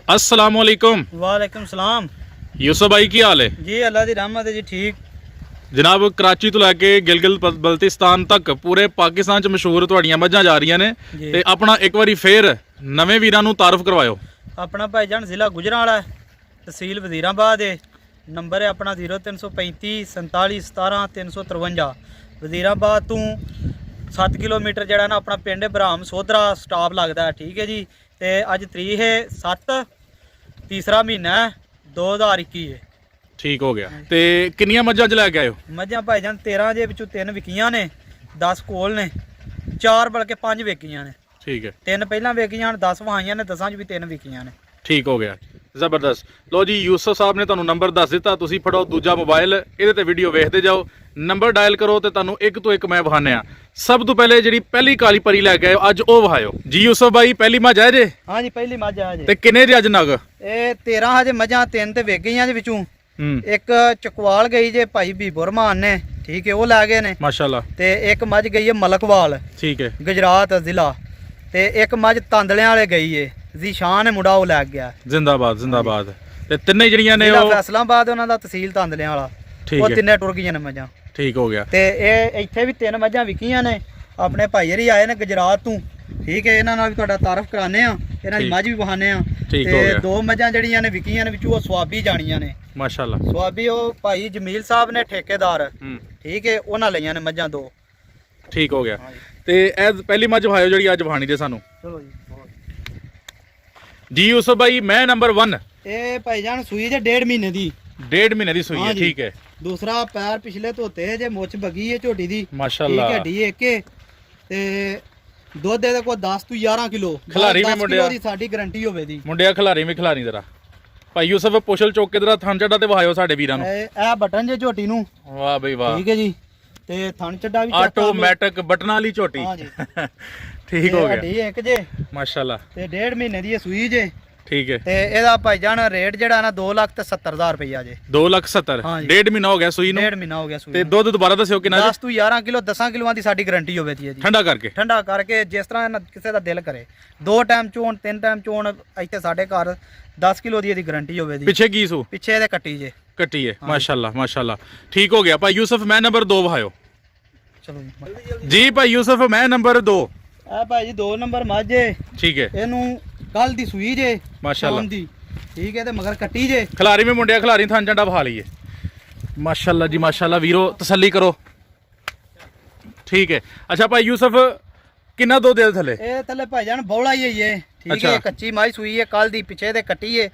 अस्सलाम वालेकुम। वालेकुम सलाम यूसुफ भाई की हाल है जी। अल्लाह दी रहमत है जी। ठीक जनाब, कराची तो लैके गिलगित बल्तिस्तान तक पूरे पाकिस्तान च मशहूर तुहाड़ियां मੱਝਾਂ जा रही ने जी। ते अपना एक बारी फिर नवे वीरां नूं तारुफ करवाओ। अपना भाईजान जिला गुजरांवाला है, तहसील वजीराबाद है। नंबर है अपना 0335 47 17 353। वजीराबाद तू 7 किलोमीटर जड़ा ना अपना पिंड बराम सोधरा स्टाप लगता है। ठीक है जी। तो अज तरीक है 7 तीसरा महीना है 2021 है। ठीक हो गया। ते किन्नियां मੱਝਾਂ च लैके आयो? मझां भाईजान 13 जे विचों 3 विकियां ने, 10 कोल ने, 4 बल्कि 5 विकियां ने। ठीक है। 3 पहला विकियां, 10 वहाइयां ने, 10 च भी 3 विकियां ने। ठीक हो गया, ਜ਼ਬਰਦਸਤ। ਲੋ ਜੀ, ਯੂਸੁਫ ਸਾਹਿਬ ਨੇ ਤੁਹਾਨੂੰ ਨੰਬਰ ਦੱਸ ਦਿੱਤਾ, ਤੁਸੀਂ ਫੜੋ ਦੂਜਾ ਮੋਬਾਈਲ, ਇਹਦੇ ਤੇ ਵੀਡੀਓ ਵੇਖਦੇ ਜਾਓ, ਨੰਬਰ ਡਾਇਲ ਕਰੋ ਤੇ ਤੁਹਾਨੂੰ ਇੱਕ ਤੋਂ ਇੱਕ ਮੈਂ ਵਹਾਨੇ ਆ। ਸਭ ਤੋਂ ਪਹਿਲੇ ਜਿਹੜੀ ਪਹਿਲੀ ਕਾਲੀ ਪਰੀ ਲੈ ਕੇ ਆਇਓ ਅੱਜ ਉਹ ਵਹਾਇਓ ਜੀ। ਯੂਸੁਫ ਭਾਈ ਪਹਿਲੀ ਮੱਝ ਹੈ ਜੇ? हाँ जी पहली मझ है जी। ਤੇ ਕਿੰਨੇ ਦੇ ਅੱਜ ਨਗ? ਇਹ 13 ਹਜੇ ਮਝਾਂ 3 ਤੇ ਵਿਕ ਗਈਆਂ ਦੇ ਵਿੱਚੋਂ। ਇੱਕ ਚਕਵਾਲ ਗਈ ਜੇ ਭਾਈ ਬੀਬੋ ਰਮਾਨ ਨੇ, ਠੀਕ ਹੈ, ਉਹ ਲੈ ਗਏ ਨੇ ਮਾਸ਼ਾਅੱਲਾ। ਤੇ ਇੱਕ ਮੱਝ ਗਈ ਹੈ ਮਲਕਵਾਲ, ਠੀਕ ਹੈ, ਗੁਜਰਾਤ ਜ਼ਿਲ੍ਹਾ। ਤੇ ਇੱਕ ਮੱਝ ਤਾਂਦਲਿਆਂ ਵਾਲੇ ਗਈ ਏ, ਜ਼ੀਸ਼ਾਨ ਹੈ ਮੁੰਡਾ, ਉਹ ਲੈ ਗਿਆ। ਜ਼ਿੰਦਾਬਾਦ ਜ਼ਿੰਦਾਬਾਦ। ਤੇ ਤਿੰਨੇ ਜਿਹੜੀਆਂ ਨੇ ਜ਼ਿਲ੍ਹਾ ਉਹ ਫੈਸਲਾਬਾਦ, ਉਹਨਾਂ ਦਾ ਤਹਿਸੀਲ ਤਾਂਦਲਿਆਂ ਵਾਲਾ। ਠੀਕ ਉਹ ਹੈ, ਤਿੰਨੇ ਟੁਰ ਗਈਆਂ ਨੇ ਮੱਝਾਂ। ਠੀਕ ਹੋ ਗਿਆ। ਤੇ ਇਹ ਇੱਥੇ ਵੀ 3 ਮੱਝਾਂ ਵਿਕੀਆਂ ਨੇ। ਆਪਣੇ ਭਾਈ ਹਰੀ ਆਏ ਨੇ ਗੁਜਰਾਤ ਤੋਂ, ਠੀਕ ਹੈ, ਇਹਨਾਂ ਨਾਲ ਵੀ ਤੁਹਾਡਾ ਤਾਰਫ ਕਰਾਣੇ ਆ, ਇਹਨਾਂ ਦੀ ਮੱਝ ਵੀ ਵਹਾਨੇ ਆ। ਠੀਕ ਹੋ ਤੇ ਗਿਆ। 2 ਮੱਝਾਂ ਜਿਹੜੀਆਂ ਨੇ ਵਿਕੀਆਂ ਨੇ ਵਿੱਚੋਂ ਉਹ ਸਵਾਬੀ ਜਾਣੀਆਂ ਨੇ। ਮਾਸ਼ਾਅੱਲਾ। ਸਵਾਬੀ ਉਹ ਭਾਈ ਜਮੀਲ ਸਾਹਿਬ ਨੇ ਠੇਕੇਦਾਰ, ਠੀਕ ਹੈ, ਉਹਨਾਂ ਲਈਆਂ ਨੇ ਮੱਝਾਂ 2। ਠੀਕ ਹੋ ਗਿਆ। ਤੇ ਇਹ ਪਹਿਲੀ ਮੱਝ ਵਹਾਇਓ ਜਿਹੜੀ ਅੱਜ ਵਹਾਣੀ ਦੇ ਸਾਨੂੰ ਚਲੋ ਜੀ ਜੀ। ਯੂਸੁਫ ਭਾਈ ਮੈਂ ਨੰਬਰ 1। ਇਹ ਭਾਈਜਾਨ ਸੂਈ ਜੇ 1.5 ਮਹੀਨੇ ਦੀ। 1.5 ਮਹੀਨੇ ਦੀ ਸੂਈ ਹੈ। ਹਾਂਜੀ। ਠੀਕ ਹੈ। ਦੂਸਰਾ ਪੈਰ ਪਿਛਲੇ ਧੋਤੇ ਜੇ, ਮੁੱਛ ਬੱਗੀ ਹੈ ਝੋਟੀ ਦੀ, ਮਾਸ਼ਾਅੱਲਾ। ਠੀਕ ਹੈ, ਢੀ ਏਕੇ। ਤੇ ਦੁੱਧ ਦੇ ਕੋਈ 10 ਤੋਂ 11 ਕਿਲੋ ਖਿਲਾਰੀ ਵੀ ਮੁੰਡਿਆ ਦੀ ਸਾਡੀ ਗਾਰੰਟੀ ਹੋਵੇ ਦੀ। ਮੁੰਡਿਆ ਖਿਲਾਰੀ ਵੀ ਖਿਲਾਰੀ ਜ਼ਰਾ। ਭਾਈ ਯੂਸੁਫ ਪੁਸ਼ਲ ਚੌਕ ਕੇ ਜ਼ਰਾ ਥਣ ਚੱਡਾ ਤੇ ਵਹਾਇਓ ਸਾਡੇ ਵੀਰਾਂ ਨੂੰ। ਇਹ ਬਟਨ ਜੇ ਝੋਟੀ ਨੂੰ। ਵਾਹ ਬਈ ਵਾਹ। ਠੀਕ ਹੈ ਜੀ। ਤੇ ਥਣ ਚੱਡਾ ਵੀ check ਕਰ ਲਓ। ਆਟੋਮੈਟਿਕ ਬਟਨਾਂ ਵਾਲੀ ਝੋਟੀ। ਹਾਂਜੀ। ਠੀਕ ਹੋ ਗਿਆ। ਢੀ ਇੱਕ ਜੇ ਮਾਸ਼ਾਅੱਲਾ। ਤੇ 1.5 ਮਹੀਨੇ ਦੀ ਇਹ ਸੂਈ ਜੇ। ਠੀਕ ਹੈ। ਤੇ ਇਹਦਾ ਭਾਈਜਾਨ ਰੇਟ ਜਿਹੜਾ ਨਾ 2,70,000 ਰੁਪਈਆ ਜੇ। 2,70,000। ਹਾਂਜੀ। 1.5 ਮਹੀਨਾ ਹੋ ਗਿਆ ਸੂਈ ਨੂੰ। 1.5 ਮਹੀਨਾ ਹੋ ਗਿਆ ਸੂਈ ਤੇ ਨੂੰ। ਦੁੱਧ ਦੁਬਾਰਾ ਦੱਸਿਓ ਕਿੰਨਾ ਜੀ? 10 ਤੋਂ 11 ਕਿਲੋ 10 ਕਿਲੋਆਂ ਦੀ ਸਾਡੀ ਗਾਰੰਟੀ ਹੋਵੇ ਦੀ ਜੀ। ਠੰਡਾ ਕਰਕੇ। ਠੰਡਾ ਕਰਕੇ ਜਿਸ ਤਰ੍ਹਾਂ ਕਿਸੇ ਦਾ ਦਿਲ ਕਰੇ, 2 ਟਾਈਮ ਚੋਣ 3 ਟਾਈਮ ਚੋਣ, ਇੱਥੇ ਸਾਡੇ ਘਰ 10 ਕਿਲੋ ਦੀ ਇਹਦੀ ਗਾਰੰਟੀ ਹੋਵੇ ਦੀ। ਪਿੱਛੇ ਕੀ ਸੂ? ਪਿੱਛੇ ਇਹਦੇ ਕੱਟੀ ਜੇ। ਕੱਟੀ ਹੈ। ਮਾਸ਼ਾਅੱਲਾ ਮਾਸ਼ਾਅੱਲਾ। ਠੀਕ ਹੋ ਗਿਆ। ਭਾਈ ਯੂਸੁਫ ਮੈਂ ਨੰਬਰ 2 ਵਹਾਇਓ ਚਲੋ ਜੀ। ਭਾਈ ਯੂਸੁਫ ਮੈਂ ਨੰਬਰ 2। ਇਹ ਭਾਈ ਜੀ 2 ਨੰਬਰ ਮੱਝ ਜੇ। ਠੀਕ ਹੈ। ਇਹਨੂੰ ਕੱਲ ਦੀ ਸੂਈ ਜੇ ਮਾਸ਼ਾਅੱਲਾ ਸ਼ਾਮ ਦੀ, ਠੀਕ ਹੈ, ਤੇ ਮਗਰ ਕੱਟੀ ਜੇ। ਖਿਲਾਰੀ ਵੀ ਮੁੰਡਿਆ ਖਿਲਾਰੀ ਥਣ ਝੰਡਾ ਵਹਾ ਲਈਏ। ਮਾਸ਼ਾਅੱਲਾ ਜੀ ਮਾਸ਼ਾਅੱਲਾ। ਵੀਰੋ ਤਸੱਲੀ ਕਰੋ। ਠੀਕ ਹੈ। ਅੱਛਾ ਭਾਈ ਯੂਸੁਫ ਕਿੰਨਾ ਦੁੱਧ ਦੇ ਥੱਲੇ? ਇਹ ਥੱਲੇ ਭਾਈ ਜਾਨ ਬੌਲਾ ਹੀ ਹੈ, ਠੀਕ ਅੱਛਾ। ਹੈ, ਕੱਚੀ ਮਾਈ ਸੂਈ ਹੈ, ਕੱਲ ਦੀ ਪਿੱਛੇ ਦੇ ਕੱਟੀ ਹੈ।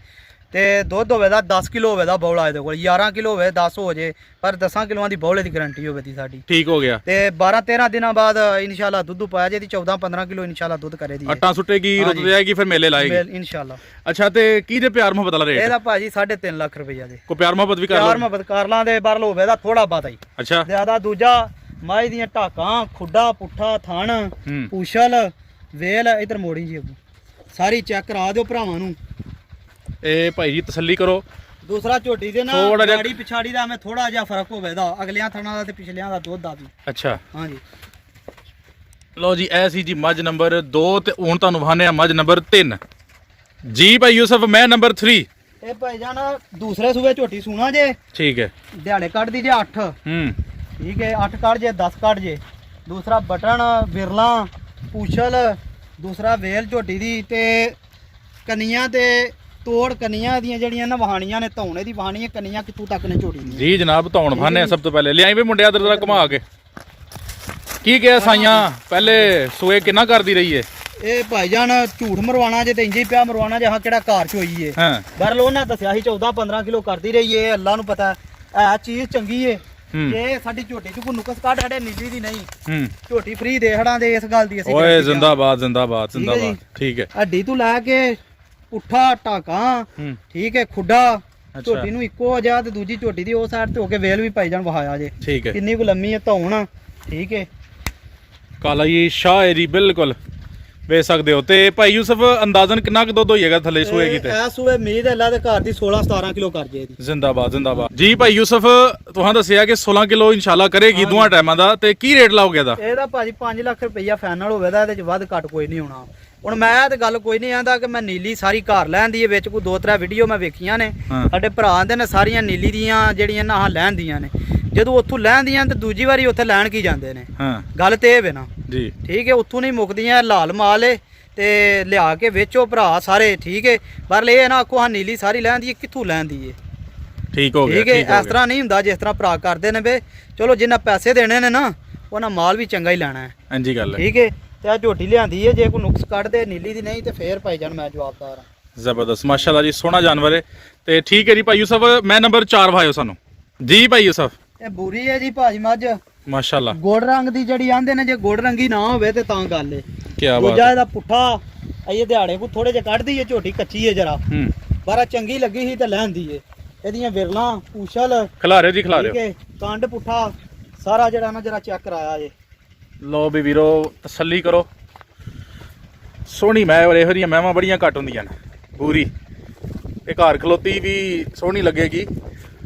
ਤੇ ਦੁੱਧ ਹੋਵੇ ਦਾ 10 ਕਿਲੋ ਹੋਵੇ ਦਾ ਬੌਲਾ ਇਹਦੇ ਕੋਲ, 11 ਕਿਲੋ ਹੋਵੇ 10 ਹੋ ਜੇ, ਪਰ 10 ਕਿਲੋਆਂ ਦੀ ਬੌਲੇ ਦੀ ਗਾਰੰਟੀ ਹੋਵੇ ਦੀ ਸਾਡੀ। ਠੀਕ ਹੋ ਗਿਆ। ਤੇ 12-13 ਦਿਨਾਂ ਬਾਅਦ ਇਨਸ਼ਾਅੱਲਾ ਦੁੱਧ ਪਾਇਆ ਜੇ ਦੀ 14-15 ਕਿਲੋ ਇਨਸ਼ਾਅੱਲਾ ਦੁੱਧ ਕਰੇ ਦੀ। ਆਟਾ ਸੁੱਟੇਗੀ, ਰੁੱਤ ਜਾਏਗੀ, ਫਿਰ ਮੇਲੇ ਲਾਏਗੀ ਇਨਸ਼ਾਅੱਲਾ। ਅੱਛਾ, ਤੇ ਕੀ ਦੇ ਪਿਆਰ ਮੁਹੱਬਤ ਵਾਲਾ ਰੇਟ? ਇਹਦਾ ਭਾਜੀ 3.5 ਲੱਖ ਰੁਪਈਆ ਦੇ। ਕੋਈ ਪਿਆਰ ਮੁਹੱਬਤ ਵੀ ਕਰ ਪਿਆਰ ਲਓ। ਮੁਹੱਬਤ ਕਰ ਲਾਂਦੇ, ਬਰਲ ਹੋਵੇ ਦਾ ਥੋੜਾ ਬਾਤ ਹੀ ਅੱਛਾ। ਜ਼ਿਆਦਾ। ਦੂਜਾ ਮਾਈ ਦੀਆਂ ਢਾਕਾਂ, ਖੁੱਡਾ, ਪੁੱਠਾ, ਥਣ, ਪੂਛਲ, ਵੇਲ ਇਧਰ ਮੋੜੀ ਜੀ ਅੱਗੋਂ ਸਾਰੀ ਚੈੱਕ ਕਰਾ ਦਿਓ ਭਰਾਵਾਂ ਨੂੰ। ਇਹ ਭਾਈ ਜੀ ਤਸੱਲੀ ਕਰੋ। ਦੂਸਰਾ ਝੋਟੀ ਦੇ ਨਾ ਥੋੜ੍ਹਾ ਜਿਹਾ- ਗਾੜੀ ਪਿਛਾੜੀ ਦਾ ਮੈਂ ਥੋੜਾ ਜਿਹਾ ਫਰਕ ਹੋਵੇ ਦਾ, ਅਗਲਿਆਂ ਥਣਾਂ ਦਾ ਤੇ ਪਿਛਲਿਆਂ ਦਾ ਦੁੱਧ ਦਾ ਵੀ। ਅੱਛਾ। ਹਾਂਜੀ। ਲਓ ਜੀ, ਇਹ ਸੀ ਜੀ ਮੱਝ ਨੰਬਰ 2 ਤੇ ਹੁਣ ਤੁਹਾਨੂੰ ਵਹਾਨੇ ਆ ਮੱਝ ਨੰਬਰ 3 ਜੀ। ਭਾਈ ਯੂਸੁਫ ਮੈਂ ਨੰਬਰ 3। ਇਹ ਭਾਈ ਜਾਨ ਦੂਸਰੇ ਸੂਬੇ ਝੋਟੀ ਸੂਣਾ ਜੇ। ਠੀਕ ਹੈ। ਦਿਹਾੜੇ ਕੱਢਦੀ ਜੇ 8। ਠੀਕ ਹੈ, 8 ਕੱਢ ਜੇ, 10 ਕੱਢ ਜੇ। ਦੂਸਰਾ ਬਟਨ, ਵਿਰਲਾ, ਪੂਛਲ, ਦੂਸਰਾ ਵੇਲ ਝੋਟੀ ਦੀ। ਤੇ ਕੰਨੀਆਂ ਤੇ ਤੋੜ ਕੰਨੀਆਂ ਦੀਆਂ ਜਿਹੜੀਆਂ ਨਾ ਵਹਾਣੀਆਂ ਨੇ, ਧੌਣੇ ਦੀ ਵਹਾਣੀ ਹੈ, ਕੰਨੀਆਂ ਕਿੱਥੋਂ ਤੱਕ ਨੇ ਝੋਟੀ ਦੀਆਂ ਜੀ ਜਨਾਬ। ਧੌਣ ਵਹਾਨੇ ਸਭ ਤੋਂ ਪਹਿਲੇ ਲਿਆਈ ਵੀ ਮੁੰਡਿਆ ਦਰ ਦਰ ਘੁਮਾ ਕੇ। ਕੀ ਕਿਹਾ ਸਾਈਆਂ ਪਹਿਲੇ ਸੂਏ ਕਿੰਨਾ ਕਰਦੀ ਰਹੀ ਏ? ਇਹ ਭਾਈਜਾਨ ਝੂਠ ਮਰਵਾਣਾ ਜੇ ਤੇ ਇੰਜ ਹੀ ਪਿਆ ਮਰਵਾਣਾ ਜੇ, ਹਾਂ ਕਿਹੜਾ ਘਰ ਚ ਹੋਈ ਏ। ਹਾਂ। ਬਰਲ ਉਹਨਾਂ ਦੱਸਿਆ ਸੀ 14-15 ਕਿਲੋ ਕਰਦੀ ਰਹੀ ਏ। ਅੱਲਾ ਨੂੰ ਪਤਾ ਇਹ ਚੀਜ਼ ਚੰਗੀ ਏ। ਇਹ ਸਾਡੀ ਝੋਟੀ ਚ ਕੋਈ ਨੁਕਸ ਕੱਢ ਸਾਡੇ ਨਿੱਜੀ ਦੀ ਨਹੀਂ। ਝੋਟੀ ਫ੍ਰੀ ਦੇ ਹੜਾਂ ਦੇ, ਇਸ ਗੱਲ ਦੀ ਅਸੀਂ ਓਏ ਜ਼ਿੰਦਾਬਾਦ ਜ਼ਿੰਦਾਬਾਦ ਜ਼ਿੰਦਾਬਾਦ। ਠੀਕ ਹੈ। ਹੱਡੀ ਤੋਂ ਲੈ ਕੇ ਪੁੱਠਾ, ਢਾਕਾਂ, ਠੀਕ ਹੈ, ਖੁੱਡਾ, ਝੋਟੀ ਨੂੰ ਇੱਕੋ ਜਾ। ਤੇ ਦੂਜੀ ਝੋਟੀ ਦੀ ਉਹ ਸਾਈਡ ਤੇ ਹੋ ਕੇ ਵੇਲ ਵੀ ਭਾਈਜਾਨ ਵਹਾਇਆ ਜੇ। ਠੀਕ ਹੈ। ਕਿੰਨੀ ਕੁ ਲੰਮੀ ਹੈ ਧੌਣ, ਠੀਕ ਹੈ। ਕਾਲਾ ਜੀ ਸ਼ਾਇਰੀ ਬਿਲਕੁਲ ਵੇਚ ਸਕਦੇ ਹੋ। ਤੇ ਭਾਈ ਯੂਸੁਫ ਅੰਦਾਜ਼ਨ ਕਿੰਨਾ ਕੁ ਦੁੱਧ ਹੋਏਗਾ ਥੱਲੇ ਸੂਏਗੀ ਤੇ? ਇਹ ਸੂਏ ਉਮੀਦ ਹੈ ਅੱਲਾ ਦੇ ਘਰ ਦੀ 16-17 ਕਿਲੋ ਕਰ ਜੇ ਇਹਦੀ। ਜ਼ਿੰਦਾਬਾਦ ਜ਼ਿੰਦਾਬਾਦ ਜੀ। ਭਾਈ ਯੂਸੁਫ ਤੁਹਾਂ ਦੱਸਿਆ ਕਿ 16 ਕਿਲੋ ਇਨਸ਼ਾਅੱਲਾ ਕਰੇਗੀ ਦੋਵਾਂ ਟਾਈਮਾਂ ਦਾ। ਤੇ ਕੀ ਰੇਟ ਲਾਓਗੇ ਇਹਦਾ? ਇਹਦਾ ਭਾਜੀ 5 ਲੱਖ ਰੁਪਈਆ ਫਾਈਨਲ ਹੋਵੇਗਾ, ਇਹਦੇ ਚ ਵੱਧ ਘੱਟ ਕੋਈ ਨਹੀਂ ਹੋਣਾ। ਹੁਣ ਮੈਂ ਤੇ ਗੱਲ ਕੋਈ ਨਹੀਂ ਆਂਦਾ ਕਿ ਮੈਂ ਨੀਲੀ ਸਾਰੀ ਘਰ ਲੈਂਦੀ ਹੈ, ਵਿੱਚ ਕੋਈ 2-3 ਵੀਡੀਓ ਮੈਂ ਵੇਖੀਆਂ ਨੇ ਸਾਡੇ ਭਰਾ ਆਂਦੇ ਨੇ ਸਾਰੀਆਂ ਨੀਲੀ ਦੀਆਂ ਜਿਹੜੀਆਂ ਨਾ ਲੈਂਦੀਆਂ ਨੇ, ਜਦੋਂ ਉੱਥੋਂ ਲੈਂਦੀਆਂ ਤੇ ਦੂਜੀ ਵਾਰੀ ਉੱਥੇ ਲੈਣ ਕੀ ਜਾਂਦੇ ਨੇ। ਗੱਲ ਤੇ ਇਹ ਵੇ ਨਾ ਜੀ, ਠੀਕ ਹੈ, ਉੱਥੋਂ ਨਹੀਂ ਮੁੱਕਦੀਆਂ, ਲਾਲ ਮਾਲ ਏ ਤੇ ਲਿਆ ਕੇ ਵੇਚੋ ਭਰਾ ਸਾਰੇ, ਠੀਕ ਹੈ। ਪਰ ਇਹ ਨਾ ਆਖੋ ਹਾਂ ਨੀਲੀ ਸਾਰੀ ਲੈਂਦੀ ਹੈ, ਕਿੱਥੋਂ ਲੈਂਦੀ ਹੈ, ਠੀਕ ਹੋ ਗਿਆ, ਠੀਕ ਹੈ। ਇਸ ਤਰ੍ਹਾਂ ਨਹੀਂ ਹੁੰਦਾ ਜਿਸ ਤਰ੍ਹਾਂ ਭਰਾ ਕਰਦੇ ਨੇ ਵੇ, ਚਲੋ ਜਿੰਨਾ ਪੈਸੇ ਦੇਣੇ ਨੇ ਨਾ ਉਹਨਾਂ ਮਾਲ ਵੀ ਚੰਗਾ ਹੀ ਲੈਣਾ ਹੈ। ਹਾਂਜੀ ਗੱਲ ਹੈ, ਠੀਕ ਹੈ। ਤੇ ਆ ਝੋਟੀ ਲਿਆਂਦੀ ਹੈ, ਜੇ ਕੋਈ ਨੁਕਸ ਕੱਢਦੇ ਨੀਲੀ ਦੀ ਨਹੀਂ ਤੇ ਫੇਰ ਭਾਈ ਜਾਨ ਮੈਂ ਜਵਾਬਦਾਰ ਹਾਂ। ਜ਼ਬਰਦਸਤ, ਮਾਸ਼ਾਅੱਲਾ ਜੀ, ਸੋਹਣਾ ਜਾਨਵਰ ਹੈ। ਤੇ ਠੀਕ ਹੈ ਜੀ ਭਾਈ ਯੂਸਫ, ਮੈਂ ਨੰਬਰ 4 ਵਾਇਓ ਸਾਨੂੰ ਜੀ ਭਾਈ ਯੂਸਫ। ਇਹ ਬੂਰੀ ਹੈ ਜੀ ਭਾਜੀ ਮੱਝ, ਮਾਸ਼ਾਅੱਲਾ ਗੋੜ ਰੰਗ ਦੀ ਜਿਹੜੀ ਆਂਦੇ ਨੇ, ਜੇ ਗੋੜ ਰੰਗੀ ਨਾ ਹੋਵੇ ਤੇ ਤਾਂ ਗੱਲ ਏ। ਕੀ ਬਾਤ ਦੂਜਾ ਇਹਦਾ ਪੁੱਠਾ ਇਹ ਦਿਹਾੜੇ ਕੋ ਥੋੜੇ ਜਿਹਾ ਕੱਢਦੀ ਏ, ਝੋਟੀ ਕੱਚੀ ਏ ਜਰਾ, ਬਾਰਾ ਚੰਗੀ ਲੱਗੀ ਸੀ ਤੇ ਲੈਂਦੀ ਏ। ਇਹਦੀਆਂ ਵਿਰਲਾਂ ਪੂਛਲ ਖਿਲਾਰਿਓ ਜੀ, ਖਿਲਾਰਿਓ, ਠੀਕ ਏ, ਕੰਡ ਪੁੱਠਾ ਸਾਰਾ ਜਿਹੜਾ ਨਾ ਜਰਾ ਚੈੱਕ ਕਰਾਇਆ ਜੇ। ਲੋ ਵੀ ਵੀਰੋ ਤਸੱਲੀ ਕਰੋ, ਸੋਹਣੀ ਮੈਂ ਔਰ ਇਹੋ ਜਿਹੀਆਂ ਮਹਿਮਾਂ ਬੜੀਆਂ ਘੱਟ ਹੁੰਦੀਆਂ ਨੇ। ਪੂਰੀ ਇਹ ਘਰ ਖਲੋਤੀ ਵੀ ਸੋਹਣੀ ਲੱਗੇਗੀ।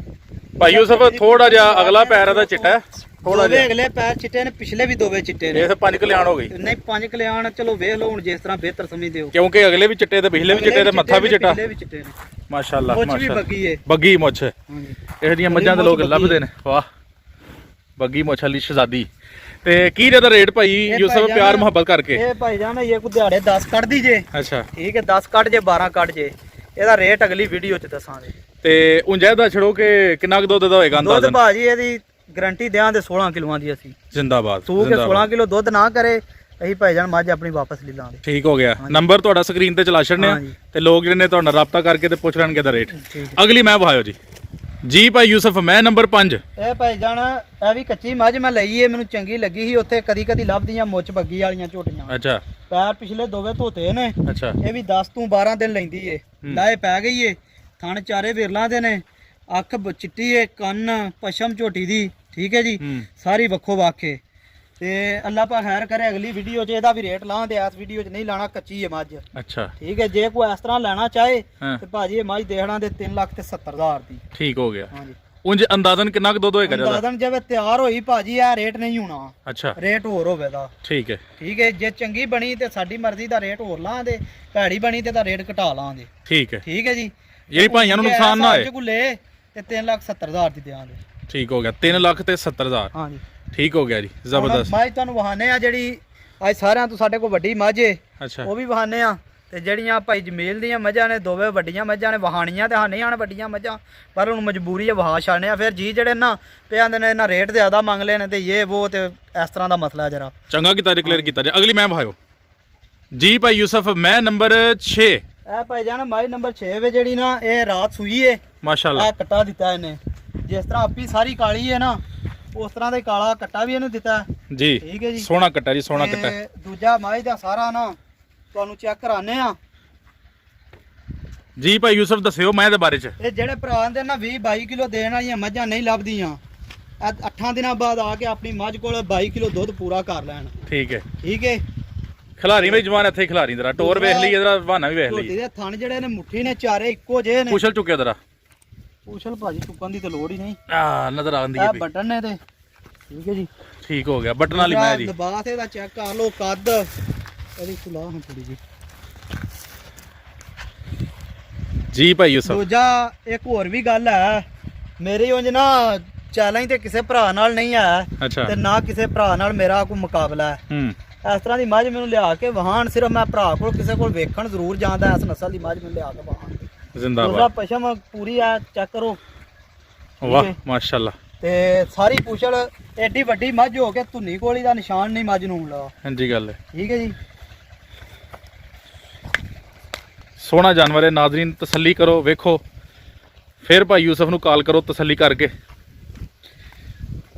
ਭਾਈ ਯੂਸਫ ਥੋੜਾ ਜਿਹਾ ਅਗਲਾ ਪੈਰ ਇਹਦਾ ਚਿੱਟਾ ਹੈ, ਥੋੜਾ ਜਿਹਾ ਅਗਲੇ ਪੈਰ ਚਿੱਟੇ ਨੇ, ਪਿਛਲੇ ਵੀ ਦੋਵੇਂ ਚਿੱਟੇ ਨੇ। ਇਹ ਤਾਂ 5 ਕਲਿਆਣ ਹੋ ਗਈ। ਨਹੀਂ 5 ਕਲਿਆਣ ਚਲੋ ਵੇਖ ਲਓ ਹੁਣ ਜਿਸ ਤਰ੍ਹਾਂ ਬਿਹਤਰ ਸਮਝਦੇ ਹੋ, ਕਿਉਂਕਿ ਅਗਲੇ ਵੀ ਚਿੱਟੇ ਤੇ ਪਿਛਲੇ ਵੀ ਚਿੱਟੇ ਤੇ ਮੱਥਾ ਵੀ ਚਿੱਟਾ। ਪਿਛਲੇ ਵੀ ਚਿੱਟੇ ਨੇ, ਮਾਸ਼ਾਅੱਲਾ ਮੁੱਛ ਵੀ ਮਾਸ਼ਾਅੱਲਾ, ਬੱਗੀ ਏ, ਬੱਗੀ ਮੁੱਛ। ਹਾਂਜੀ ਇਹੋ ਜਿਹੀਆਂ ਮੱਝਾਂ ਦੇ ਲੋਕ ਲੱਭਦੇ ਨੇ। ਵਾਹ, ਬੱਗੀ ਮੁੱਛ ਵਾਲੀ ਸ਼ਹਜ਼ਾਦੀ। ਤੇ ਕੀ ਇਹਦਾ ਰੇਟ ਭਾਈ ਯੂਸਫ, ਪਿਆਰ ਮੁਹੱਬਤ ਕਰਕੇ? ਇਹ ਭਾਈ ਜਾਨ ਇਹ ਕੋ ਦਿਹਾੜੇ 10 ਕੱਢਦੀ ਜੇ। ਅੱਛਾ ਠੀਕ ਹੈ, 10 ਕੱਢ ਜੇ 12 ਕੱਢ ਜੇ, ਇਹਦਾ ਰੇਟ ਅਗਲੀ ਵੀਡੀਓ 'ਚ ਦੱਸਾਂਗੇ। ਤੇ ਉਂਝਾ ਦਾ ਛੜੋ ਕਿ ਕਿੰਨਾ ਕੁ ਦੁੱਧ ਦਾ ਹੋਏਗਾ ਦੁੱਧ ਅੰਦਾਜ਼ਨ? ਭਾਜੀ ਇਹਦੀ ਗਰੰਟੀ ਦਿਆਂ ਦੇ 16 ਕਿਲੋਆਂ ਦੀ ਅਸੀਂ। ਜ਼ਿੰਦਾਬਾਦ, ਤੂੰ ਕਿ 16 ਕਿਲੋ ਦੁੱਧ ਨਾ ਕਰੇ ਅਸੀਂ ਭਾਈ ਜਾਨ ਮੱਝ ਆਪਣੀ ਵਾਪਸ ਲੈ ਲਾਂਗੇ। ਠੀਕ ਹੋ ਗਿਆ। ਨੰਬਰ ਤੁਹਾਡਾ ਸਕਰੀਨ ਤੇ ਚਲਾ ਛੱਡਨੇ ਆ ਤੇ ਲੋਕ ਜਿਹੜੇ ਨੇ ਤੁਹਾਡੇ ਨਾਲ ਰਾਬਤਾ ਕਰਕੇ ਤੇ ਪੁੱਛ ਲੈਣਗੇ ਦਾ ਰੇਟ। ਅਗਲੀ ਮੈਂ ਵਹਾਇਓ ਜੀ। ਜੀ ਭਾਈ ਯੂਸਫ, ਮੈਂ ਨੰਬਰ 5। ਇਹ ਭਾਈ ਜਾਨ ਇਹ ਵੀ ਕੱਚੀ ਮੱਝ ਮੈਂ ਲਈ ਏ, ਮੈਨੂੰ ਚੰਗੀ ਲੱਗੀ ਸੀ। ਉੱਥੇ ਕਦੀ ਕਦੀ ਲੱਭਦੀਆਂ ਮੁੱਛ ਬੱਗੀ ਵਾਲੀਆਂ ਝੋਟੀਆਂ। ਅੱਛਾ, ਪੈਰ ਪਿਛਲੇ ਦੋਵੇਂ ਧੋਤੇ ਨੇ। ਅੱਛਾ, ਇਹ ਵੀ 10 ਤੋਂ 12 ਦਿਨ ਲੈਂਦੀ ਏ, ਲਾਏ ਪੈ ਗਈ ਏ। ਥਣ ਚਾਰੇ ਵਿਰਲਾਂ ਦੇ ਨੇ, ਅੱਖ ਚਿੱਟੀ ਏ, ਕੰਨ ਪਸ਼ਮ ਝੋਟੀ ਦੀ, ਠੀਕ ਹੈ ਜੀ, ਸਾਰੀ ਵੱਖੋ ਵਾਖੇ। ਤੇ ਅੱਲਾ ਪਾ ਖੈਰ ਕਰੇ, ਅਗਲੀ ਵੀਡੀਓ 'ਚ ਇਹਦਾ ਵੀ ਰੇਟ ਲਾਵਾਂ, ਤੇ ਇਸ ਵੀਡੀਓ 'ਚ ਨਹੀਂ ਲਾਣਾ, ਕੱਚੀ ਹੈ ਮੱਝ। ਅੱਛਾ ਠੀਕ ਹੈ, ਜੇ ਕੋਈ ਇਸ ਤਰ੍ਹਾਂ ਲੈਣਾ ਚਾਹੇ ਤੇ ਭਾਜੀ ਇਹ ਮੱਝ ਦੇਣਾ ਦੇ 3,70,000 ਦੀ। ਠੀਕ ਹੋ ਗਿਆ। ਹਾਂਜੀ, ਉਂਝ ਅੰਦਾਜ਼ਨ ਕਿੰਨਾ ਕੁ ਦੁੱਧ ਹੋਏਗਾ ਜਿਆਦਾ? ਅੰਦਾਜ਼ਨ ਜਿਵੇਂ ਤਿਆਰ ਹੋਈ ਭਾਜੀ ਇਹ ਰੇਟ ਨਹੀਂ ਹੋਣਾ। ਅੱਛਾ, ਰੇਟ ਹੋਰ ਹੋਵੇਗਾ। ਠੀਕ ਹੈ, ਠੀਕ ਹੈ, ਜੇ ਚੰਗੀ ਬਣੀ ਤੇ ਸਾਡੀ ਮਰਜ਼ੀ ਦਾ ਰੇਟ ਹੋਰ ਲਾਂਦੇ, ਭੈੜੀ ਬਣੀ ਤੇ ਦਾ ਰੇਟ ਘਟਾ ਲਾਂਦੇ। ਠੀਕ ਹੈ, ਠੀਕ ਹੈ ਜੀ, ਜਿਹੜੀ ਭਾਈਆਂ ਨੂੰ ਨੁਕਸਾਨ ਨਾ ਹੋਏ। ਜੇ ਕੋਈ ਲੈ ਤੇ 3,70,000 ਦੀ ਦਿਆਂਗੇ। ਠੀਕ ਹੋ ਗਿਆ, 3,70,000। ਹਾਂਜੀ, ਠੀਕ ਹੋ ਗਿਆ ਜੀ, ਜ਼ਬਰਦਸਤ। ਮੱਝ ਤੁਹਾਨੂੰ ਵਹਾਨੇ ਆ ਜਿਹੜੀ ਅੱਜ ਸਾਰਿਆਂ ਤੋਂ ਸਾਡੇ ਕੋਲ ਵੱਡੀ ਮੱਝ ਏ, ਅੱਛਾ, ਉਹ ਵੀ ਵਹਾਨੇ ਆ। ਤੇ ਜਿਹੜੀਆਂ ਭਾਈ ਜਮੀਲ ਦੀਆਂ ਮੱਝਾਂ ਨੇ, ਦੋਵੇਂ ਵੱਡੀਆਂ ਮੱਝਾਂ ਨੇ, ਵਹਾਣੀਆਂ ਤੇ ਹਾਨੇ ਆਣ ਵੱਡੀਆਂ ਮੱਝਾਂ, ਪਰ ਹੁਣ ਮਜਬੂਰੀ ਹੈ ਵਹਾ ਛਾੜਨੇ ਆ। ਫਿਰ ਜੀ ਜਿਹੜੇ ਨਾ ਪਿਆਂਦੇ ਨੇ ਇਹਨਾਂ ਰੇਟ ਜ਼ਿਆਦਾ ਮੰਗ ਲੈਣੇ ਤੇ ਇਹ ਉਹ, ਤੇ ਇਸ ਤਰ੍ਹਾਂ ਦਾ ਮਸਲਾ ਜਰਾ। ਚੰਗਾ ਕੀਤਾ ਡਿਕਲੇਅਰ ਕੀਤਾ ਜੀ। ਅਗਲੀ ਮੈਂ ਵਹਾਇਓ ਜੀ ਭਾਈ ਯੂਸਫ, ਮੈਂ ਨੰਬਰ 6। ਇਹ ਭਾਈ ਜਾਨ ਮੱਝ ਨੰਬਰ 6 ਵੇ ਜਿਹੜੀ ਨਾ, ਇਹ ਰਾਤ ਸੂਈ ਏ। ਮਾਸ਼ਾਅੱਲਾ, ਇਹ ਕੱਟਾ ਦਿੱਤਾ ਇਹਨੇ, ਜਿਸ ਤਰ੍ਹਾਂ ਆਪੀ ਸਾਰੀ ਕਾਲੀ ਹੈ ਨਾ, ਉਸ ਤਰ੍ਹਾਂ ਦਾ ਕਾਲਾ ਕੱਟਾ ਵੀ ਇਹਨੂੰ ਦਿੱਤਾ ਜੀ। ਠੀਕ ਹੈ ਜੀ, ਸੋਹਣਾ ਕੱਟਾ ਜੀ, ਸੋਹਣਾ ਕੱਟਾ। ਤੇ ਦੂਜਾ ਮੱਝ ਦਾ ਸਾਰਾ ਨਾ ਤੁਹਾਨੂੰ ਚੈੱਕ ਕਰਾਣੇ ਆ ਜੀ ਭਾਈ ਯੂਸਫ, ਦੱਸਿਓ ਮੈਂ ਦੇ ਬਾਰੇ ਚ। ਇਹ ਜਿਹੜੇ ਭਰਾ ਦੇ ਨਾ 20-22 ਕਿਲੋ ਦੇਣ ਵਾਲੀਆਂ ਮੱਝਾਂ ਨਹੀਂ ਲੱਭਦੀਆਂ, 8 ਦਿਨਾਂ ਬਾਅਦ ਆ ਕੇ ਆਪਣੀ ਮੱਝ ਕੋਲ 22 ਕਿਲੋ ਦੁੱਧ ਪੂਰਾ ਕਰ ਲੈਣ। ਠੀਕ ਹੈ, ਠੀਕ ਹੈ। ਖਿਲਾਰੀ ਮੇਰੀ ਜਵਾਨ ਇੱਥੇ ਖਿਲਾਰੀ ਜਰਾ, ਟੋਰ ਵੇਖ ਲਈ, ਇਹਦਾ ਬਹਾਨਾ ਵੀ ਵੇਖ ਲਈ। ਝੋਟੀ ਦੇ ਥਣ ਜਿਹੜੇ ਨੇ ਮੁੱਠੀ ਨੇ ਚਾਰੇ ਇੱਕੋ ਜਿਹੇ ਨੇ। ਪੁਛਲ ਚੁੱਕਿਆ ਜਰਾ, ਪੁਛਲ ਭਾਜੀ ਚੁੱਕਣ ਦੀ ਤੇ ਲੋੜ ਹੀ ਨਹੀਂ, ਆ ਨਜ਼ਰ ਆਉਂਦੀ ਹੈ ਇਹ ਵੀ। ਬਟਨ ਨੇ ਤੇ। ਠੀਕ ਹੈ ਜੀ, ਠੀਕ ਹੋ ਗਿਆ, ਬਟਨ ਵਾਲੀ ਮੈਂ ਜੀ। ਦਬਾਅ ਇਹਦਾ ਚੈੱਕ ਕਰ ਲਓ, ਕੱਦ ਇਹਦੀ ਸੁਲਾਹ ਹੁਣ ਥੋੜੀ ਜੀ। ਜੀ ਭਾਈ ਯੂਸਫ, ਦੂਜਾ ਇੱਕ ਹੋਰ ਵੀ ਗੱਲ ਹੈ, ਮੇਰੀ ਉਂਝ ਨਾ ਚੈਲੰਜ ਤੇ ਕਿਸੇ ਭਰਾ ਨਾਲ ਨਹੀਂ ਆਇਆ ਅੱਛਾ, ਤੇ ਨਾ ਕਿਸੇ ਭਰਾ ਨਾਲ ਮੇਰਾ ਕੋਈ ਮੁਕਾਬਲਾ ਹੈ। ਇਸ ਤਰ੍ਹਾਂ ਦੀ ਮੱਝ ਮੈਨੂੰ ਲਿਆ ਕੇ ਵਹਾਣ, ਸਿਰਫ ਮੈਂ ਭਰਾ ਕੋਲ ਕਿਸੇ ਕੋਲ ਵੇਖਣ ਜ਼ਰੂਰ ਜਾਂਦਾ, ਇਸ ਨਸਲ ਦੀ ਮੱਝ ਮੈਨੂੰ ਲਿਆ ਕੇ ਵਹਾਣ। ਜ਼ਿੰਦਾਬਾਦ, ਪਸ਼ਮ ਪੂਰੀ ਆ, ਚੈੱਕ ਕਰੋ। ਵਾਹ ਮਾਸ਼ਾਅੱਲਾ। ਤੇ ਸਾਰੀ ਪੁਛਲ ਐਡੀ ਵੱਡੀ ਮੱਝ ਹੋ ਕੇ ਧੁੰਨੀ ਕੋਲੀ ਦਾ ਨਿਸ਼ਾਨ ਨਹੀਂ ਮੱਝ ਨੂੰ ਲਾ। ਹਾਂਜੀ ਗੱਲ ਹੈ, ਠੀਕ ਹੈ ਜੀ, ਸੋਹਣਾ ਜਾਨਵਰ ਹੈ। ਨਾਜ਼ਰੀਨ ਤਸੱਲੀ ਕਰੋ, ਵੇਖੋ, ਫਿਰ ਭਾਈ ਯੂਸਫ ਨੂੰ ਕਾਲ ਕਰੋ ਤਸੱਲੀ ਕਰਕੇ।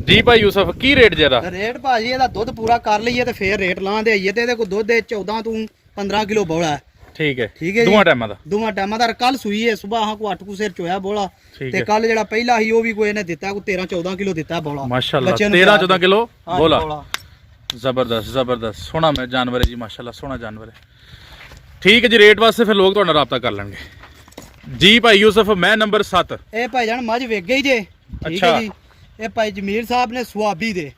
ਜੀ ਭਾਈ ਯੂਸਫ, ਕੀ ਰੇਟ ਜਰਾ? ਰੇਟ ਭਾਜੀ ਇਹਦਾ ਦੁੱਧ ਪੂਰਾ ਕਰ ਲਈਏ ਤੇ ਫੇਰ ਰੇਟ ਲਾਂ ਦੇ ਆਈਏ, ਤੇ ਇਹਦੇ ਕੋਲ ਦੁੱਧ 14 ਤੋਂ 15 ਕਿਲੋ ਬੋਲਾ ਹੈ। ਠੀਕ ਹੈ, ਠੀਕ ਹੈ ਜੀ, ਦੋਵਾਂ ਟਾਈਮਾਂ ਦਾ। ਦੋਵਾਂ ਟਾਈਮਾਂ ਦਾ। ਕੱਲ ਸੂਈ ਹੈ ਸਵੇਰ ਹਾਂ ਕੋ 8 ਕੁ ਸਿਰ ਚੋਇਆ ਬੋਲਾ, ਠੀਕ ਤੇ ਹੈ, ਕੱਲ ਜਿਹੜਾ ਪਹਿਲਾ ਸੀ ਉਹ ਵੀ ਕੋਈ ਇਹਨੇ ਦਿੱਤਾ, ਕੋਈ 13-14 ਕਿਲੋ ਦਿੱਤਾ ਬੋਲਾ। ਮਾਸ਼ਾਅੱਲਾ, ਬੱਚੇ ਨੂੰ 13-14 ਕਿਲੋ ਹਾਂਜੀ, ਬੋਲਾ। ਬੋਲਾ। ਜ਼ਬਰਦਸਤ ਜ਼ਬਰਦਸਤ, ਸੋਹਣਾ ਮੈਂ ਜਾਨਵਰ ਹੈ ਜੀ, ਮਾਸ਼ਾਅੱਲਾ ਸੋਹਣਾ ਜਾਨਵਰ ਹੈ। ਠੀਕ ਹੈ ਜੀ, ਰੇਟ ਵਾਸਤੇ ਫਿਰ ਲੋਕ ਤੁਹਾਡੇ ਨਾਲ ਰਾਬਤਾ ਕਰ ਲੈਣਗੇ। ਜੀ ਭਾਈ ਯੂਸਫ, ਮੈਂ ਨੰਬਰ 7। ਇਹ ਭਾਈ ਜਾਨ ਮੱਝ ਵੇਖ ਗਈ ਜੇ। ਠੀਕ ਅੱਛਾ। ਹੈ ਜੀ, ਇਹ ਭਾਈ ਜਮੀਰ ਸਾਹਿਬ ਨੇ ਸੁਆਬੀ ਦੇ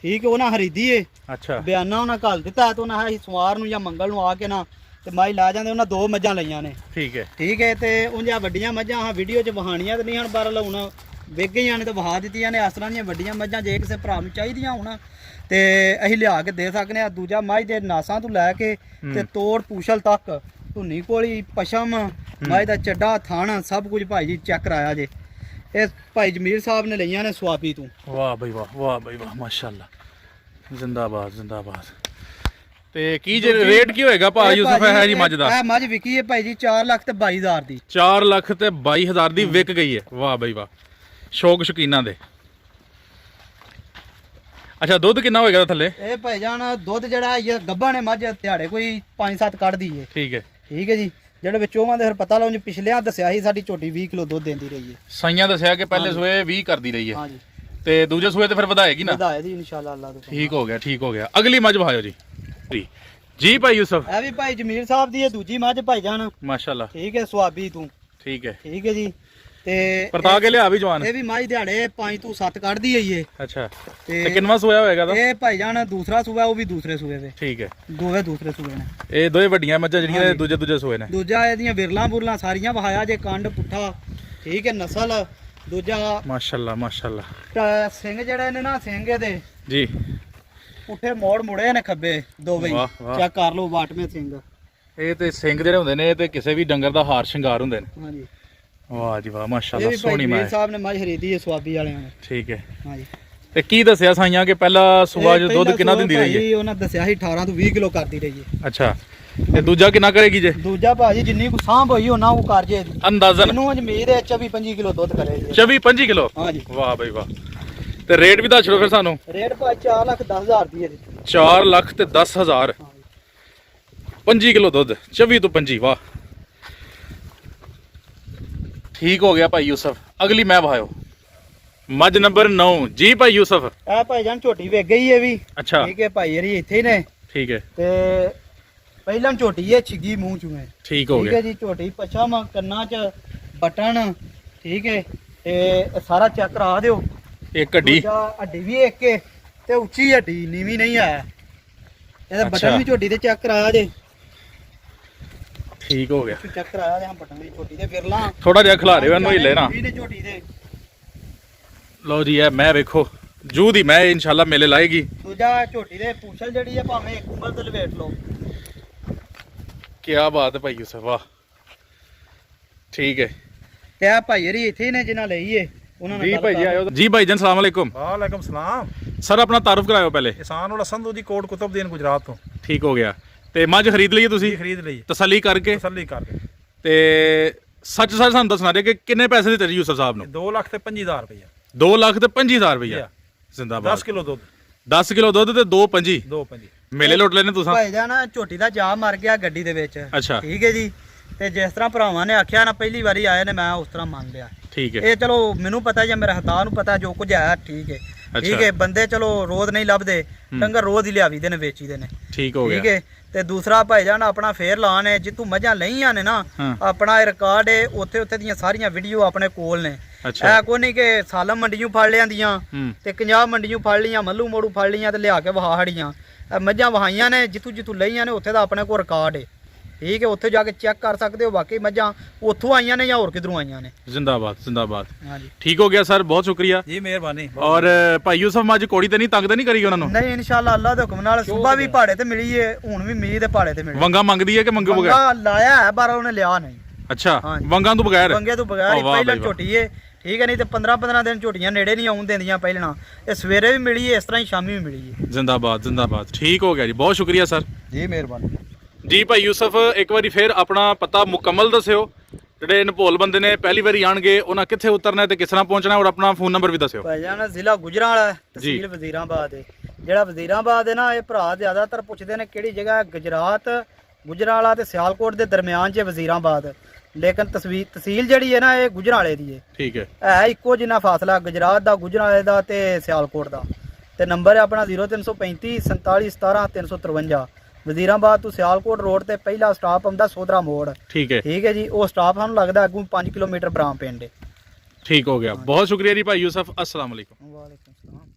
ਠੀਕ ਹੈ, ਉਹਨਾਂ ਖਰੀਦੀ ਏ। ਅੱਛਾ, ਬਿਆਨਾ ਉਹਨਾਂ ਘੱਲ ਦਿੱਤਾ ਤੇ ਉਹਨਾਂ ਅਸੀਂ ਸਵਾਰ ਨੂੰ ਜਾਂ ਮੰਗਲ ਨੂੰ ਆ ਕੇ ਨਾ ਤੇ ਮਾਈ ਲਾ ਜਾਂਦੇ। ਉਹਨਾਂ 2 ਮੱਝਾਂ ਲਈਆਂ ਨੇ। ਠੀਕ ਹੈ ਤੇ ਉਂਝਾ ਵੱਡੀਆਂ ਮੱਝਾਂ ਹਾਂ ਵੀਡੀਓ 'ਚ ਵਹਾਣੀਆਂ ਤੇ ਨਹੀਂ ਹੁਣ, ਪਰ ਹੁਣ ਵਿਕ ਗਈਆਂ ਨੇ ਤੇ ਵਹਾ ਦਿੱਤੀਆਂ ਨੇ। ਇਸ ਤਰ੍ਹਾਂ ਦੀਆਂ ਵੱਡੀਆਂ ਮੱਝਾਂ ਜੇ ਕਿਸੇ ਭਰਾ ਨੂੰ ਚਾਹੀਦੀਆਂ ਹੋਣ ਤੇ ਅਸੀਂ ਲਿਆ ਕੇ ਦੇ ਸਕਦੇ ਆ। ਦੂਜਾ ਮੱਝ ਦੇ ਨਾਸਾਂ ਤੋਂ ਲੈ ਕੇ ਤੇ ਤੋੜ ਪੂਛਲ ਤੱਕ, ਧੁੰਨੀ ਕੋਲੀ, ਪਸ਼ਮ, ਮੱਝ ਦਾ ਚੱਡਾ, ਥਣ, ਸਭ ਕੁਝ ਭਾਈ ਜੀ ਚੈੱਕ ਕਰਾਇਆ ਜੇ। ਇਹ ਭਾਈ ਜਮੀਰ ਸਾਹਿਬ ਨੇ ਲਈਆਂ ਨੇ ਸੁਆਬੀ ਤੋਂ। ਵਾਹ ਬਈ ਵਾਹ, ਵਾਹ ਬਈ ਵਾਹ, ਮਾਸ਼ਾਅੱਲਾ, ਜ਼ਿੰਦਾਬਾਦ ਜ਼ਿੰਦਾਬਾਦ। ਤੇ ਕੀ ਜੇ ਰੇਟ ਕੀ ਹੋਏਗਾ ਭਾਈ ਯੂਸਫ ਹੈ ਜੀ ਮੱਝ ਦਾ? ਇਹ ਮੱਝ ਵਿਕੀ ਹੈ ਭਾਈ ਜੀ 4,22,000 ਦੀ। 4,22,000 ਦੀ ਵਿਕ ਗਈ ਹੈ। ਵਾਹ ਬਈ ਵਾਹ, ਸ਼ੌਕ ਸ਼ੌਕੀਨਾਂ ਦੇ। ਅੱਛਾ, ਦੁੱਧ ਕਿੰਨਾ ਹੋਏਗਾ ਥੱਲੇ? ਇਹ ਭਾਈ ਜਾਨ ਦੁੱਧ ਜਿਹੜਾ ਇਹ ਗੱਭਾ ਨੇ ਮੱਝ ਦਿਹਾੜੇ ਕੋਈ 5-7 ਕੱਢਦੀ ਏ। ਠੀਕ ਹੈ ਜੀ। ਜਿਹੜੇ ਵਿੱਚੋਂ ਦੇ ਫਿਰ ਪਤਾ ਲਾਉਂ, ਪਿਛਲਿਆਂ ਦੱਸਿਆ ਸੀ ਸਾਡੀ ਝੋਟੀ 20 ਕਿਲੋ ਦੁੱਧ ਦਿੰਦੀ ਰਹੀ ਹੈ। ਸਾਈਆਂ ਦੱਸਿਆ ਕਿ ਪਹਿਲੇ ਸੂਏ 20 ਕਰਦੀ ਰਹੀ ਹੈ। ਹਾਂਜੀ, ਤੇ ਦੂਜੇ ਸੂਏ ਤੇ ਫਿਰ ਵਧਾਏਗੀ ਨਾ? ਵਧਾਏਗੀ ਇਨਸ਼ਾਅੱਲਾ ਅੱਲਾਹ ਤੋਂ। ਠੀਕ ਹੋ ਗਿਆ, ਠੀਕ ਹੋ ਗਿਆ। ਅਗਲੀ ਮੱਝ ਭਾਇਓ ਜੀ। ਜੀ ਭਾਈ ਯੂਸਫ, ਇਹ ਵੀ ਭਾਈ ਜਮੀਰ ਸਾਹਿਬ ਦੀ ਹੈ ਦੂਜੀ ਮੱਝ ਭਾਈ ਜਾਨ। ਮਾਸ਼ਾਅੱਲਾ। ਠੀਕ ਹੈ, ਸੁਆਬੀ ਤੋਂ। ਠੀਕ ਹੈ ਜੀ। ਤੇ ਪਰਤਾ ਕੇ ਲਿਆ ਵੀ ਜਵਾਨ। ਇਹ ਵੀ ਮੱਝ ਦਿਹਾੜੇ 5 ਤੋਂ 7 ਕੱਢਦੀ ਹੈ ਇਹ। ਅੱਛਾ, ਤੇ ਕਿੰਨਾ ਸੂਆ ਹੋਏਗਾ ਦਾ? ਇਹ ਭਾਈ ਜਾਨ ਦੂਸਰਾ ਸੂਆ, ਉਹ ਵੀ ਦੂਸਰੇ ਸੂਏ ਦੇ। ਠੀਕ ਹੈ, ਦੋਵੇਂ ਦੂਸਰੇ ਸੂਏ ਨੇ। ਇਹ ਦੋਵੇਂ ਵੱਡੀਆਂ ਮੱਝਾਂ ਜਿਹੜੀਆਂ ਨੇ ਦੂਜੇ ਸੂਏ ਨੇ। ਦੂਜਾ ਇਹਦੀਆਂ ਵਿਰਲਾਂ ਬੁਰਲਾਂ ਸਾਰੀਆਂ ਵਹਾਇਆ ਜੇ, ਕੰਡ ਪੁੱਠਾ। ਠੀਕ ਹੈ, ਨਸਲ। ਦੂਜਾ ਮਾਸ਼ਾਅੱਲਾ ਮਾਸ਼ਾਅੱਲਾ। ਸਿੰਘ ਜਿਹੜੇ ਨੇ ਨਾ, ਸਿੰਘ ਇਹਦੇ ਜੀ ਪੁੱਠੇ ਮੋੜ ਮੁੜੇ ਨੇ ਖੱਬੇ ਦੋਵੇਂ। ਚੈੱਕ ਕਰ ਲਓ ਵਾਟਵੇਂ ਸਿੰਘ। ਇਹ ਤੇ ਸਿੰਘ ਜਿਹੜੇ ਹੁੰਦੇ ਨੇ, ਇਹ ਤੇ ਕਿਸੇ ਵੀ ਡੰਗਰ ਦਾ ਹਾਰ ਸ਼ਿੰਗਾਰ ਹੁੰਦੇ ਨੇ। ਹਾਂਜੀ, ਵਾਹ ਜੀ ਵਾਹ, ਮਾਸ਼ਾਅੱਲਾ, ਸੋਹਣੀ ਮੈਂ ਸਾਹਿਬ ਨੇ ਮੱਝ ਖਰੀਦੀ ਹੈ ਸੁਆਬੀ ਵਾਲਿਆਂ ਨੇ। ਠੀਕ ਹੈ। ਹਾਂਜੀ, ਤੇ ਕੀ ਦੱਸਿਆ ਸਾਈਆਂ ਕਿ ਪਹਿਲਾ ਸੂਆ ਜੋ ਦੁੱਧ ਕਿੰਨਾ ਦਿੰਦੀ ਰਹੀ ਹੈ? ਉਹਨਾਂ ਦੱਸਿਆ ਸੀ 18 ਤੋਂ 20 ਕਿਲੋ ਕਰਦੀ ਰਹੀ ਹੈ। ਅੱਛਾ, ਤੇ ਦੂਜਾ ਕਿੰਨਾ ਕਰੇਗੀ ਜੇ? ਦੂਜਾ ਭਾਜੀ ਜਿੰਨੀ ਕੋ ਸਾਂਭ ਹੋਈ ਉਹਨਾਂ ਉਹ ਕਰ ਜੇ। ਅੰਦਾਜ਼ਨ ਮੈਨੂੰ ਉਮੀਦ ਹੈ 24-25 ਕਿਲੋ ਦੁੱਧ ਕਰੇਗੀ। 24-25 ਕਿਲੋ? ਹਾਂਜੀ। ਵਾਹ ਬਈ ਵਾਹ। ਤੇ ਰੇਟ ਵੀ ਦੱਸ ਦਿਓ ਫਿਰ ਸਾਨੂੰ। ਰੇਟ ਭਾਈ 4,10,000 ਦੀ ਹੈ। 4,10,000। 25 ਕਿਲੋ ਦੁੱਧ, 24 ਤੋਂ 25। ਵਾਹ, ਠੀਕ ਹੋ ਗਿਆ ਭਾਈ ਯੂਸਫ। ਅਗਲੀ ਮੈਂ ਵਹਾਇਓ ਮੱਝ ਨੰਬਰ 9। ਜੀ ਭਾਈ ਯੂਸਫ। ਇਹ ਭਾਈ ਜਾਨ ਝੋਟੀ ਵੇਚ ਗਈ ਹੈ ਵੀ। ਅੱਛਾ, ਠੀਕ ਹੈ ਭਾਈ ਯਾਰੀ ਇੱਥੇ ਹੀ ਨੇ। ਠੀਕ ਹੈ। ਤੇ ਪਹਿਲਾਂ ਝੋਟੀ ਹੈ ਛਿੱਗੀ ਮੂੰਹ ਚੋਂ ਹੈ। ਠੀਕ ਹੋ ਗਿਆ। ਠੀਕ ਹੈ ਜੀ। ਝੋਟੀ ਪਛਾਵਾਂ ਕੰਨਾਂ 'ਚ ਬਟਨ। ਠੀਕ ਹੈ, ਤੇ ਸਾਰਾ ਚੈੱਕ ਕਰਾ ਦਿਓ। ਇੱਕ ਹੱਡੀ, ਹੱਡੀ ਵੀ ਇੱਕ ਹੈ ਤੇ ਉੱਚੀ ਹੱਡੀ, ਨੀਵੀਂ ਨਹੀਂ ਆਇਆ। ਇਹਦਾ ਬਟਨ ਵੀ ਝੋਟੀ ਤੇ ਚੈੱਕ ਕਰਾਇਆ ਜੇ। ਠੀਕ ਹੋ ਗਿਆ। ਚੈੱਕ ਕਰਾਇਆ ਜਾਂ ਬਟਨ ਵੀ ਝੋਟੀ ਦੇ ਵਿਰਲਾ ਥੋੜਾ ਜਿਹਾ ਖਿਲਾ ਰਿਓ ਇਹਨੂੰ, ਹਿੱਲੇ ਨਾ। ਝੋਟੀ ਦੇ ਲਓ ਜੀ, ਇਹ ਮੈਂ ਵੇਖੋ ਜੂ ਦੀ ਮੈਂ ਇਨਸ਼ਾਅੱਲਾ ਮੇਲੇ ਲਾਏਗੀ। ਦੂਜਾ ਝੋਟੀ ਦੇ ਪੂਛਲ ਜਿਹੜੀ ਹੈ ਭਾਵੇਂ ਇੱਕ ਉਂਗਲ ਤੇ ਲਵੇਟ ਲਓ। ਕੀ ਬਾਤ ਹੈ ਭਾਈ ਯੂਸਫ, ਵਾਹ। ਠੀਕ ਹੈ। ਤੇ ਆ ਭਾਈ ਯਾਰੀ ਇੱਥੇ ਹੀ ਨੇ ਜਿਨ੍ਹਾਂ ਲਈ ਏ ਉਹਨਾਂ ਨੇ। ਜੀ ਭਾਈ ਜੀ ਆਇਓ। ਜੀ ਭਾਈ ਜਾਨ ਸਲਾਮ ਵਾਲੇकुम। ਵਾਲੇकुम ਸਲਾਮ। ਸਰ ਆਪਣਾ ਤਾਰਫ ਕਰਾਇਓ ਪਹਿਲੇ। ਇਸਾਨ ਉਲ ਹਸਨ ਦੂਜੀ ਕੋਟ ਕੁਤਬਦੀਨ ਗੁਜਰਾਤ ਤੋਂ। ਠੀਕ ਹੋ ਗਿਆ। ਤੇ ਮੱਝ ਖਰੀਦ ਲਈ ਤੁਸੀਂ? ਖਰੀਦ ਲਈ, ਤਸੱਲੀ ਕਰਕੇ। ਤੇ ਸੱਚ ਸਾਨੂੰ ਦੱਸਣਾ ਦੇ ਕਿ ਕਿੰਨੇ ਪੈਸੇ ਦਿੱਤੇ ਯੂਸਫ ਸਾਹਿਬ ਨੂੰ? 2,25,000 ਰੁਪਏ। 2,25,000 ਰੁਪਏ। ਜ਼ਿੰਦਾਬਾਦ। 10 ਕਿਲੋ ਦੁੱਧ। 10 ਕਿਲੋ ਦੁੱਧ ਤੇ 2,25। 2,25 ਮੇਲੇ ਲੁੱਟ ਲੈਣੇ ਤੁਸੀਂ। ਭਾਈ ਜਾਨ ਝੋਟੀ ਦਾ ਜਾ ਮਰ ਗਿਆ ਗੱਡੀ ਦੇ ਵਿੱਚ। ਅੱਛਾ, ਠੀਕ ਹੈ ਜੀ। ਤੇ ਜਿਸ ਤਰ੍ਹਾਂ ਭਰਾਵਾਂ ਨੇ ਆਖਿਆ ਨਾ, ਪਹਿਲੀ ਵਾਰੀ ਆਏ ਨੇ, ਮੈਂ ਉਸ ਤਰ੍ਹਾਂ ਮੰਨ ਲਿਆ। ਠੀਕ ਹੈ। ਇਹ ਚਲੋ ਮੈਨੂੰ ਪਤਾ ਜਾਂ ਮੇਰੇ ਹਤਾ ਨੂੰ ਪਤਾ ਜੋ ਕੁਝ ਹੈ। ਠੀਕ ਹੈ। ਠੀਕ ਹੈ। ਬੰਦੇ ਚਲੋ ਰੋਜ਼ ਨਹੀਂ ਲੱਭਦੇ, ਡੰਗਰ ਰੋਜ਼ ਹੀ ਲਿਆਵੀ ਦੇ ਨੇ, ਵੇਚੀ ਦੇ ਨੇ। ਠੀਕ ਹੋ ਗਿਆ। ਠੀਕ ਹੈ। ਤੇ ਦੂਸਰਾ ਭਾਈ ਜਾਨ ਆਪਣਾ ਫੇਰ ਲਾਣ ਹੈ, ਜਿੱਤੋਂ ਮੱਝਾਂ ਲਈਆਂ ਨੇ ਨਾ, ਆਪਣਾ ਇਹ ਰਿਕਾਰਡ ਹੈ। ਉੱਥੇ ਦੀਆਂ ਸਾਰੀਆਂ ਵੀਡੀਓ ਆਪਣੇ ਕੋਲ ਨੇ। ਇਹ ਕੋਈ ਨਹੀਂ ਕਿ ਸਾਲਮ ਮੰਡੀਆਂ ਫੜ ਲਿਆਂਦੀਆਂ ਤੇ 50 ਮੰਡੀਆਂ ਫੜ ਲੀਆਂ, ਮੱਲੂ ਮੋੜੂ ਫੜ ਲੀਆਂ ਤੇ ਲਿਆ ਕੇ ਵਹਾ ਹੜੀਆਂ। ਮੱਝਾਂ ਵਹਾਈਆਂ ਨੇ ਜਿੱਥੋਂ ਲਈਆਂ ਨੇ, ਉੱਥੇ ਦਾ ਆਪਣੇ ਕੋਲ ਰਿਕਾਰਡ ਹੈ। ਠੀਕ ਹੈ। ਉੱਥੇ ਜਾ ਕੇ ਚੈੱਕ ਕਰ ਸਕਦੇ ਹੋ ਵਾਕਈ ਮੱਝਾਂ ਉੱਥੋਂ ਆਈਆਂ ਨੇ ਜਾਂ ਹੋਰ ਕਿਧਰੋਂ ਆਈਆਂ ਨੇ। ਜ਼ਿੰਦਾਬਾਦ ਜ਼ਿੰਦਾਬਾਦ। ਹਾਂਜੀ, ਠੀਕ ਹੋ ਗਿਆ ਸਰ, ਬਹੁਤ ਸ਼ੁਕਰੀਆ ਜੀ, ਮਿਹਰਬਾਨੀ। ਔਰ ਭਾਈ ਯੂਸਫ ਮੱਝ ਕੋੜੀ ਤੇ ਨਹੀਂ, ਤੰਗ ਤੇ ਨਹੀਂ ਕਰੀ ਉਹਨਾਂ ਨੂੰ? ਨਹੀਂ, ਇਨਸ਼ਾਅੱਲਾ ਅੱਲਾਹ ਦੇ ਹੁਕਮ ਨਾਲ। ਸੁਬਾ ਵੀ ਪਹਾੜੇ ਤੇ ਮਿਲੀ ਏ, ਹੁਣ ਵੀ ਮੀਂਹ ਦੇ ਪਹਾੜੇ ਤੇ ਮਿਲੀ। ਵੰਗਾ ਮੰਗਦੀ ਹੈ ਕਿ ਮੰਗੂ ਬਗੈਰ? ਵੰਗਾ ਲਾਇਆ ਹੈ ਪਰ ਉਹਨੇ ਲਿਆ ਨਹੀਂ। ਅੱਛਾ, ਵੰਗਾ ਤੋਂ ਬਗੈਰ? ਵੰਗੇ ਤੋਂ ਬਗੈਰ ਹੀ ਪਹਿਲਾਂ ਝੋਟੀ ਏ। ਠੀਕ ਹੈ। ਨਹੀਂ ਤੇ 15-15 ਦਿਨ ਝੋਟੀਆਂ ਨੇੜੇ ਨਹੀਂ ਆਉਣ ਦਿੰਦੀਆਂ ਪਹਿਲਾਂ। ਇਹ ਸਵੇਰੇ ਵੀ ਮਿਲੀ ਏ, ਇਸ ਤਰ੍ਹਾਂ ਹੀ ਸ਼ਾਮੀ ਵੀ ਮਿਲੀ ਏ। ਜ਼ਿੰਦਾਬਾਦ ਜ਼ਿੰਦਾਬਾਦ। ਠੀਕ ਹੋ ਗਿਆ ਜੀ, ਬਹੁਤ ਸ਼ੁਕਰੀਆ ਸਰ ਜੀ, ਮਿਹਰਬਾਨੀ। ਜੀ ਭਾਈ ਯੂਸਫ, ਇੱਕ ਵਾਰੀ ਫੇਰ ਆਪਣਾ ਪਤਾ ਮੁਕੰਮਲ ਦੱਸਿਓ। ਜਿਹੜੇ ਅਨਭੋਲ ਬੰਦੇ ਨੇ ਪਹਿਲੀ ਵਾਰੀ ਆਣਗੇ, ਉਹਨਾਂ ਕਿੱਥੇ ਉਤਰਨਾ ਤੇ ਕਿਸ ਤਰ੍ਹਾਂ ਪਹੁੰਚਣਾ, ਔਰ ਆਪਣਾ ਫੋਨ ਨੰਬਰ ਵੀ ਦੱਸਿਓ। ਭਾਈ ਜਾਨ ਜ਼ਿਲ੍ਹਾ ਗੁਜਰਾਂਵਾਲਾ, ਤਹਿਸੀਲ ਵਜ਼ੀਰਾਬਾਦ ਹੈ। ਜਿਹੜਾ ਵਜ਼ੀਰਾਬਾਦ ਹੈ ਨਾ, ਇਹ ਭਰਾ ਜ਼ਿਆਦਾਤਰ ਪੁੱਛਦੇ ਨੇ ਕਿਹੜੀ ਜਗ੍ਹਾ। ਗੁਜਰਾਤ, ਗੁਜਰਾਂਵਾਲਾ ਤੇ ਸਿਆਲਕੋਟ ਦੇ ਦਰਮਿਆਨ 'ਚ ਵਜ਼ੀਰਾਬਾਦ। ਲੇਕਿਨ ਤਹਿਸੀਲ ਜਿਹੜੀ ਹੈ ਨਾ, ਇਹ ਗੁਜਰਾਂਵਾਲੇ ਦੀ ਹੈ। ਠੀਕ ਹੈ। ਇੱਕੋ ਜਿੰਨਾ ਫਾਸਲਾ ਗੁਜਰਾਤ ਦਾ, ਗੁਜਰਾਂਵਾਲੇ ਦਾ ਤੇ ਸਿਆਲਕੋਟ ਦਾ। ਤੇ ਨੰਬਰ ਹੈ ਆਪਣਾ 0335 47 17 353। ਵਜ਼ੀਰਾਬਾਦ ਤੋਂ ਸਿਆਲਕੋਟ ਰੋਡ ਤੇ ਪਹਿਲਾ ਸਟਾਪ ਆਉਂਦਾ ਸੋਧਰਾ ਮੋੜ। ਠੀਕ ਹੈ ਜੀ। ਉਹ ਸਟਾਪ ਸਾਨੂੰ ਲੱਗਦਾ ਅੱਗੋਂ 5 ਕਿਲੋਮੀਟਰ ਬਰਾਮ ਪਿੰਡ ਹੈ। ਠੀਕ ਹੋ ਗਿਆ। ਬਹੁਤ ਸ਼ੁਕਰੀਆ ਜੀ ਭਾਈ ਯੂਸਫ। अस्सलाम वालेकुम। ਵਾਲੇਕੁਮ ਸਲਾਮ।